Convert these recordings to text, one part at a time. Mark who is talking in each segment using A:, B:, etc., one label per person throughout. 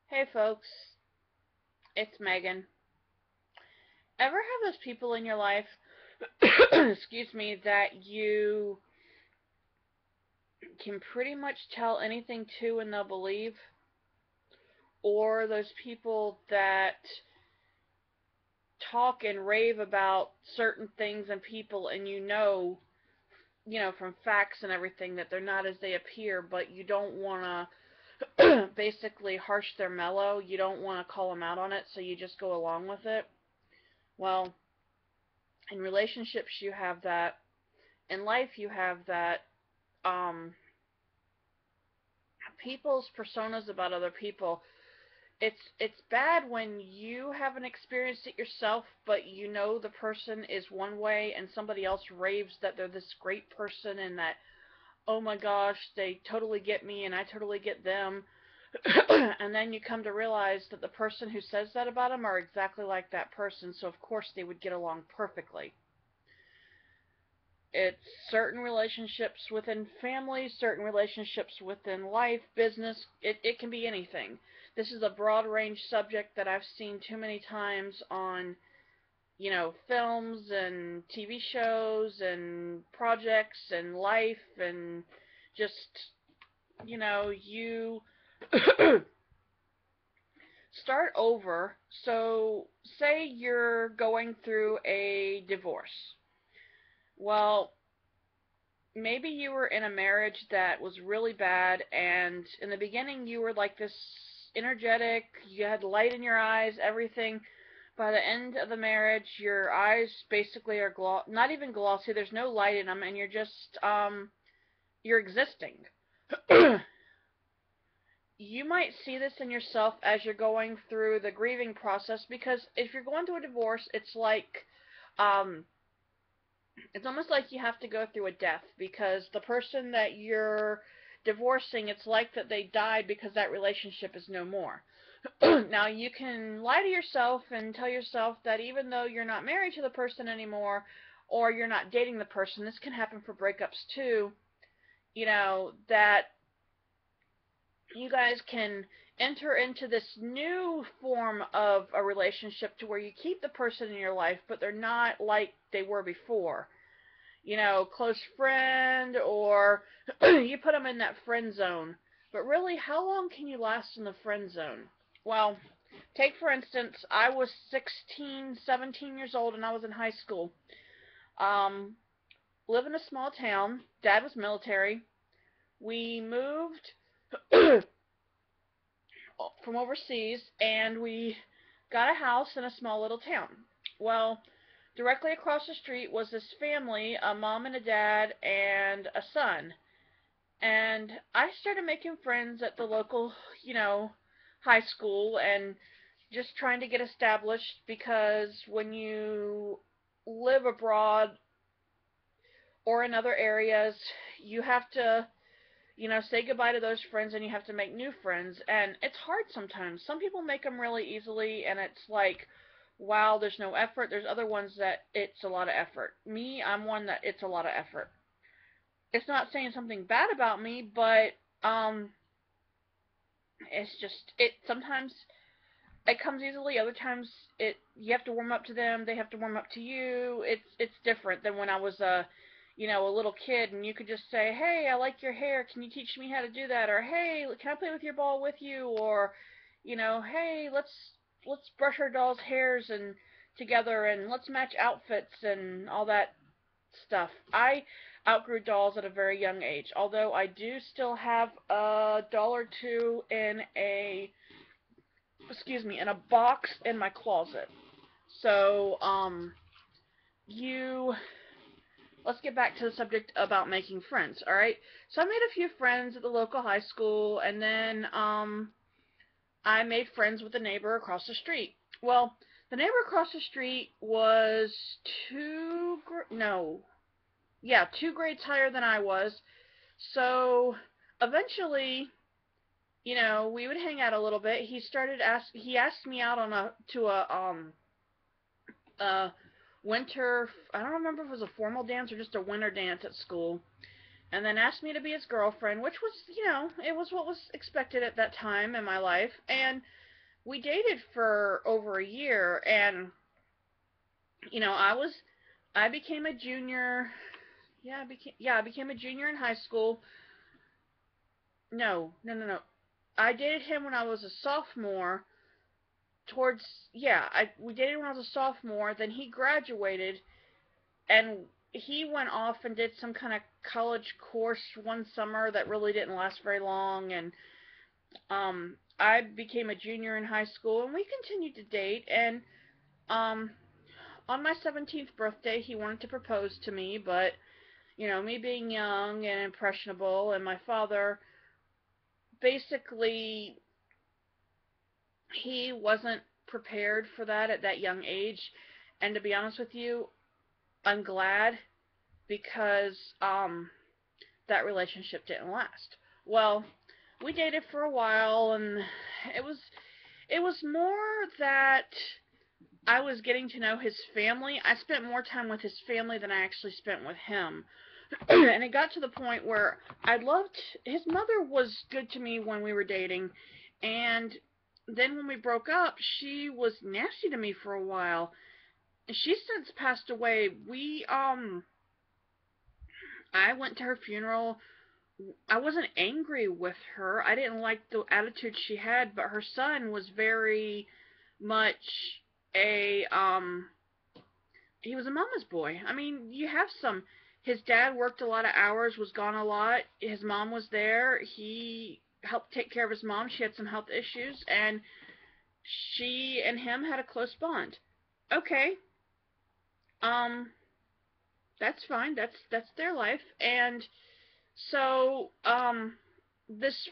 A: Hey folks, it's Megan. Ever have those people in your life, excuse me, that you can pretty much tell anything to and they'll believe? Or those people that talk and rave about certain things and people and from facts and everything that they're not as they appear, but you don't want to basically harsh their mellow. You don't want to call them out on it, so you just go along with it. Well, in relationships you have that. In life you have that. um People's personas about other people. It's bad when you haven't experienced it yourself, but you know the person is one way and somebody else raves that they're this great person and that, oh my gosh, they totally get me and I totally get them. And then you come to realize that the person who says that about them are exactly like that person, so of course they would get along perfectly. It's certain relationships within families, certain relationships within life, business. It can be anything. This is a broad range subject that I've seen too many times on, films and TV shows and projects and life and just, you start over. So, say you're going through a divorce. Well, maybe you were in a marriage that was really bad, and in the beginning you were like this energetic, you had light in your eyes, everything. By the end of the marriage, your eyes basically are not even glossy, there's no light in them, and you're existing. You might see this in yourself as you're going through the grieving process, because if you're going through a divorce, um, it's almost like you have to go through a death, because the person that you're divorcing, it's like that they died because that relationship is no more. Now, you can lie to yourself and tell yourself that even though you're not married to the person anymore or you're not dating the person, this can happen for breakups too, that you guys can enter into this new form of a relationship to where you keep the person in your life, but they're not like they were before. Close friend, or you put them in that friend zone. But really, how long can you last in the friend zone? Well, take for instance, I was 16, 17 years old and I was in high school. Um, Live in a small town. Dad was military. We moved from overseas and we got a house in a small little town. Well, directly across the street was this family, a mom and a dad and a son. And I started making friends at the local, high school and just trying to get established, because when you live abroad or in other areas, you have to, say goodbye to those friends and you have to make new friends. And it's hard sometimes. Some people make them really easily and it's like, wow, there's no effort. There's other ones that it's a lot of effort. Me, I'm one that it's a lot of effort. It's not saying something bad about me, but it's just it sometimes it comes easily. Other times it you have to warm up to them. They have to warm up to you. It's different than when I was a little kid and you could just say, "Hey, I like your hair. Can you teach me how to do that?" Or, "Hey, can I play with your ball with you?" Or, "Hey, let's brush our doll's hairs and together and let's match outfits and all that stuff." I outgrew dolls at a very young age, although I do still have a doll or two in a box in my closet. So, you let's get back to the subject about making friends, all right? So I made a few friends at the local high school, and then I made friends with the neighbor across the street. Well, the neighbor across the street was no, yeah, 2 grades higher than I was. So eventually, we would hang out a little bit. He asked me out a winter, I don't remember if it was a formal dance or just a winter dance at school. and then asked me to be his girlfriend, which was, it was what was expected at that time in my life. And we dated for over a year, and I became a junior. I became a junior in high school. No, no, no, no. I dated him when I was a sophomore. Towards we dated when I was a sophomore. Then he graduated, and he went off and did some kind of college course one summer that really didn't last very long, and I became a junior in high school, and we continued to date. And um, on my 17th birthday, he wanted to propose to me, but me being young and impressionable, and my father, basically, he wasn't prepared for that at that young age. And to be honest with you, I'm glad, because that relationship didn't last. Well, we dated for a while, and it was it was more that I was getting to know his family. I spent more time with his family than I actually spent with him. And it got to the point where his mother was good to me when we were dating, and then when we broke up, she was nasty to me for a while. She's since passed away. I went to her funeral. I wasn't angry with her. I didn't like the attitude she had, but her son was very much he was a mama's boy. I mean, you have some. His dad worked a lot of hours, was gone a lot. His mom was there. He helped take care of his mom. She had some health issues, and she and him had a close bond. Okay, um, that's fine. That's their life. And so, this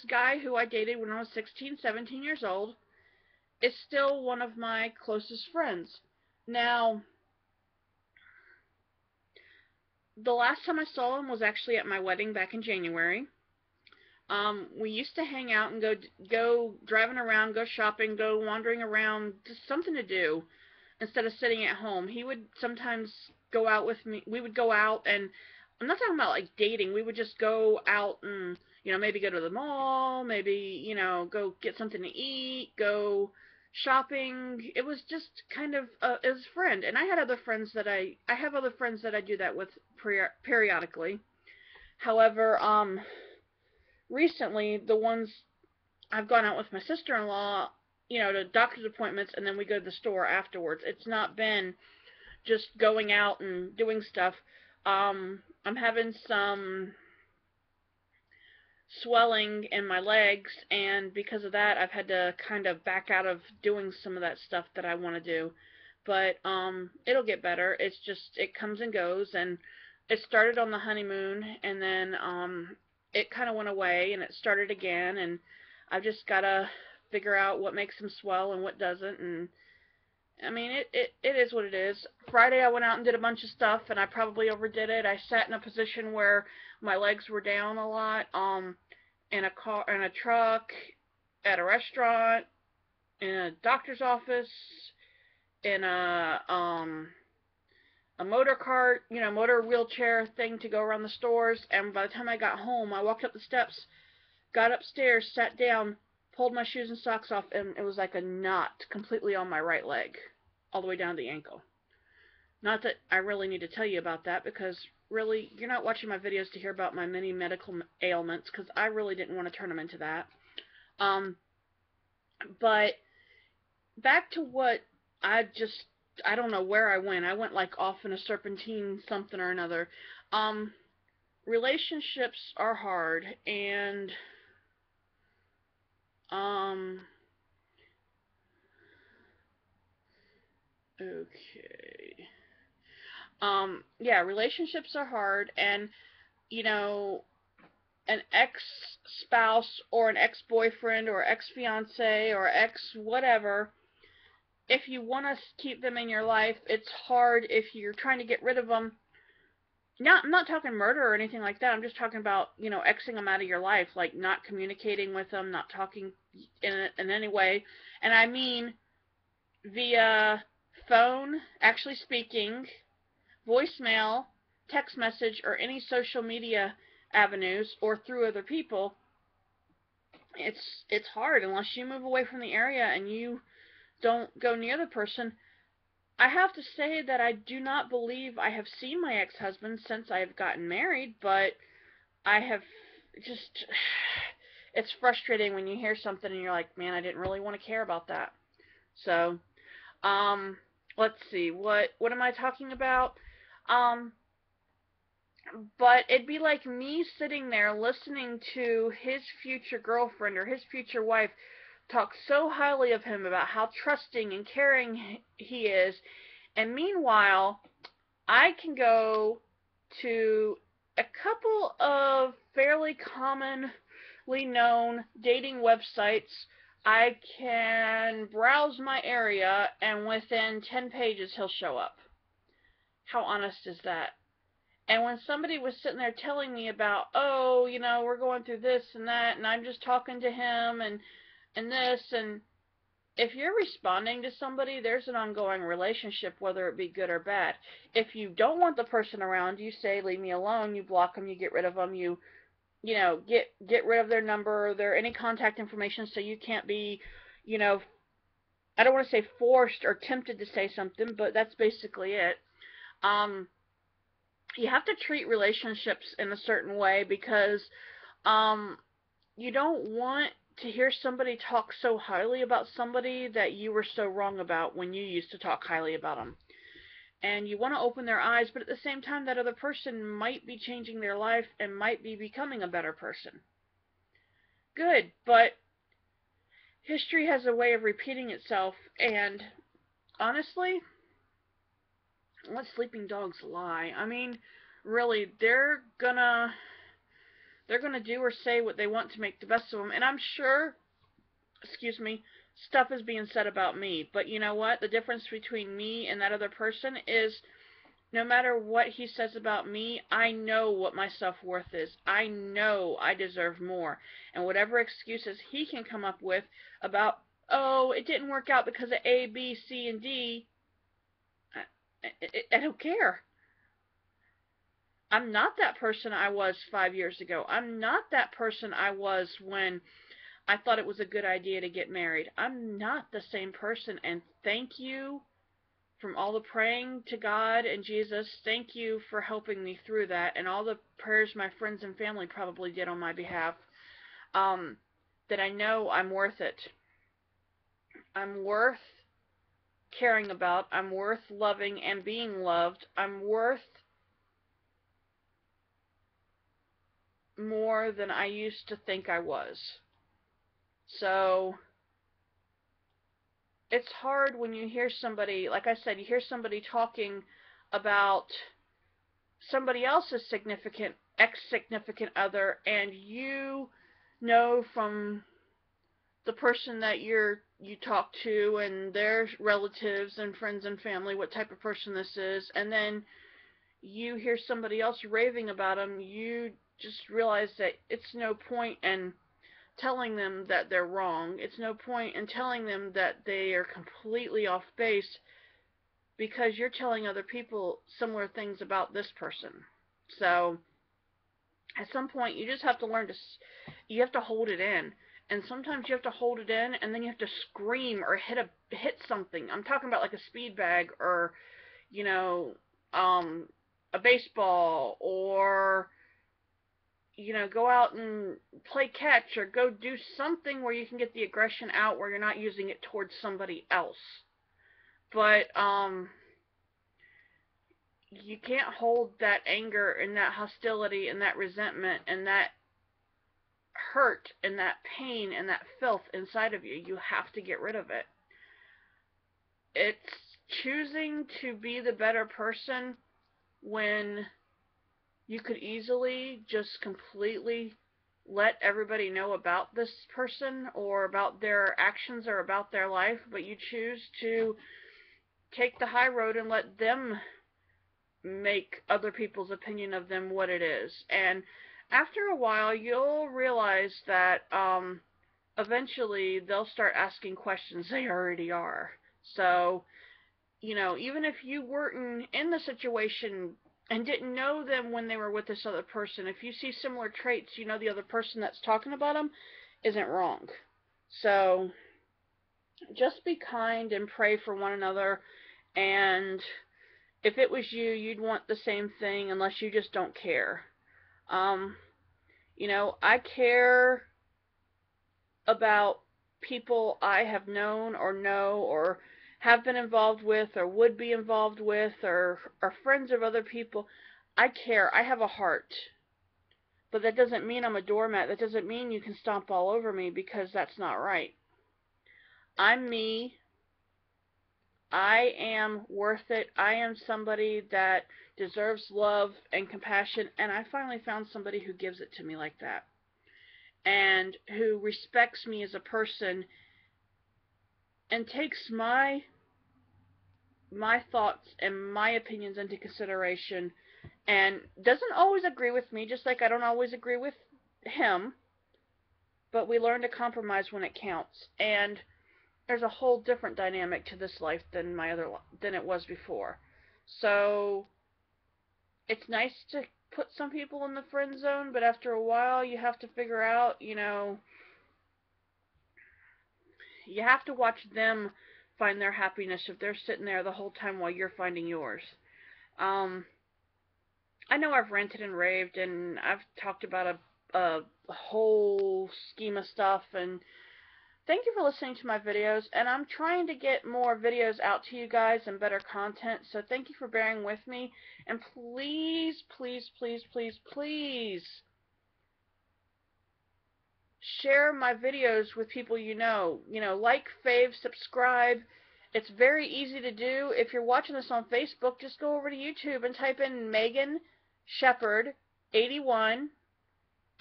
A: guy who I dated when I was 16, 17 years old, is still one of my closest friends. Now, the last time I saw him was actually at my wedding back in January. We used to hang out and go driving around, go shopping, go wandering around, just something to do instead of sitting at home. He would sometimes go out with me. We would go out, and I'm not talking about like dating. We would just go out and maybe go to the mall, maybe go get something to eat, go shopping. It was just kind of it was a friend, and I had other friends that I have other friends that I do that with periodically. However, recently the ones I've gone out with my sister-in-law, to doctor's appointments, and then we go to the store afterwards. It's not been just going out and doing stuff. I'm having some swelling in my legs, and because of that, I've had to kind of back out of doing some of that stuff that I want to do. But it'll get better. It's just it comes and goes, and it started on the honeymoon, and then it kind of went away, and it started again, and I've just gotta figure out what makes them swell and what doesn't. And I mean, it is what it is. Friday I went out and did a bunch of stuff, and I probably overdid it. I sat in a position where my legs were down a lot, in a truck, at a restaurant, in a doctor's office, in a motor cart, motor wheelchair thing to go around the stores. And by the time I got home, I walked up the steps, got upstairs, sat down, pulled my shoes and socks off, and it was like a knot completely on my right leg, all the way down to the ankle. Not that I really need to tell you about that, because really, you're not watching my videos to hear about my many medical ailments, because I really didn't want to turn them into that. But back to what I don't know where I went. I went like off in a serpentine something or another. Relationships are hard, and okay. Yeah, relationships are hard, and an ex-spouse or an ex-boyfriend or ex-fiance or ex-whatever, if you want to keep them in your life, it's hard if you're trying to get rid of them. I'm not talking murder or anything like that. I'm just talking about, Xing them out of your life, like not communicating with them, not talking in any way. And I mean via phone, actually speaking, voicemail, text message or any social media avenues or through other people, it's hard unless you move away from the area and you don't go near the person. I have to say that I do not believe I have seen my ex-husband since I have gotten married, but I have just, it's frustrating when you hear something and you're like, man, I didn't really want to care about that. So, um, let's see, what am I talking about? Um, but it'd be like me sitting there listening to his future girlfriend or his future wife talk so highly of him about how trusting and caring he is, and meanwhile, I can go to a couple of fairly commonly known dating websites. I can browse my area, and within 10 pages, he'll show up. How honest is that? And when somebody was sitting there telling me about, oh, we're going through this and that, and I'm just talking to him and this, and if you're responding to somebody, there's an ongoing relationship, whether it be good or bad. If you don't want the person around, you say, leave me alone, you block them, you get rid of them, get rid of their number, their any contact information, so you can't be, I don't want to say forced or tempted to say something, but that's basically it. You have to treat relationships in a certain way because um, you don't want to hear somebody talk so highly about somebody that you were so wrong about when you used to talk highly about them. And you want to open their eyes, but at the same time, that other person might be changing their life and might be becoming a better person. Good, but history has a way of repeating itself, and honestly, let sleeping dogs lie. I mean, really, they're gonna do or say what they want to make the best of them, and I'm sure, excuse me, stuff is being said about me. But you know what? The difference between me and that other person is no matter what he says about me, I know what my self-worth is. I know I deserve more. And whatever excuses he can come up with about, oh, it didn't work out because of A, B, C, and D, I don't care. I'm not that person I was 5 years ago. I'm not that person I was when I thought it was a good idea to get married. I'm not the same person, and thank you from all the praying to God and Jesus. Thank you for helping me through that, and all the prayers my friends and family probably did on my behalf. That I know I'm worth it. I'm worth caring about. I'm worth loving and being loved. I'm worth more than I used to think I was. So it's hard when you hear somebody, like I said, you hear somebody talking about somebody else's ex-significant other, and you know from the person that you talk to and their relatives and friends and family what type of person this is, and then you hear somebody else raving about them, you just realize that it's no point in telling them that they're wrong. It's no point in telling them that they are completely off base because you're telling other people similar things about this person. So at some point you just have to learn to, you have to hold it in. And sometimes you have to hold it in and then you have to scream or hit something. I'm talking about like a speed bag or, you know, a baseball, or go out and play catch, or go do something where you can get the aggression out where you're not using it towards somebody else. But you can't hold that anger and that hostility and that resentment and that hurt and that pain and that filth inside of you. You have to get rid of it. It's choosing to be the better person when you could easily just completely let everybody know about this person or about their actions or about their life, but you choose to take the high road and let them make other people's opinion of them what it is. And after a while, you'll realize that eventually they'll start asking questions. They already are. So, even if you weren't in the situation and didn't know them when they were with this other person. If you see similar traits, you know the other person that's talking about them isn't wrong. So just be kind and pray for one another. And if it was you, you'd want the same thing, unless you just don't care. Um, I care about people I have known or know or have been involved with or would be involved with or are friends of other people. I care. I have a heart. But that doesn't mean I'm a doormat. That doesn't mean you can stomp all over me, because that's not right. I'm me. I am worth it. I am somebody that deserves love and compassion, and I finally found somebody who gives it to me like that, and who respects me as a person and takes my thoughts and my opinions into consideration, and doesn't always agree with me, just like I don't always agree with him, but we learn to compromise when it counts. And there's a whole different dynamic to this life than it was before. So it's nice to put some people in the friend zone, but after a while you have to figure out, you have to watch them find their happiness if they're sitting there the whole time while you're finding yours. Um, I know I've ranted and raved, and I've talked about a whole scheme of stuff, and thank you for listening to my videos, and I'm trying to get more videos out to you guys and better content, so thank you for bearing with me, and please, please, please, please, please share my videos with people you know. Like, fave, subscribe. It's very easy to do. If you're watching this on Facebook, just go over to YouTube and type in Megan Shepherd 81,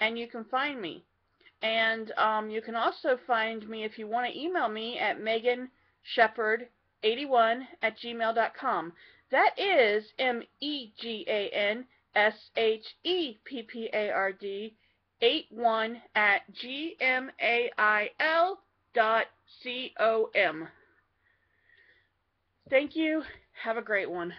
A: and you can find me. And you can also find me, if you want to email me, at meganshepherd81@gmail.com. That is MEGANSHEPPARD 81@gmail.com. Thank you. Have a great one.